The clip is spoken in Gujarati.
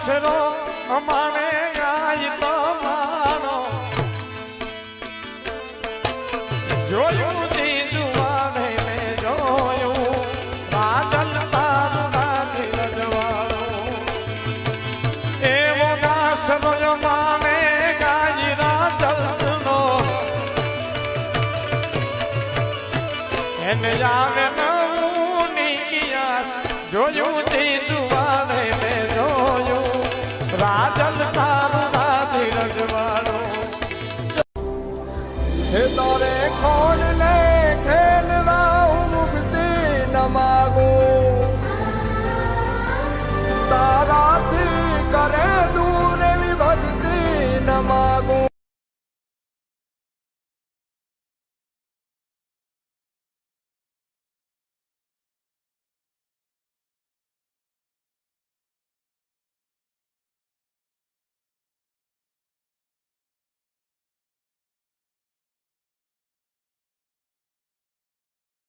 આશરો અમાને ગાય તો મારો જોયું જીજુવાને મેં જોયું રાજલ તારું નાથી રજવાડું એવો આશરો અમાને ગાય રાજલનો એને આવે નવું નિયાસ જોયું જીજુવાને મેં જોયું રાજલ તારું નાથી રજવાડું હે તારે કોણ ને ખેલવા હું મુક્તિ ન માગું તારાથી કરે દૂર એવી ભક્તિ ન માગું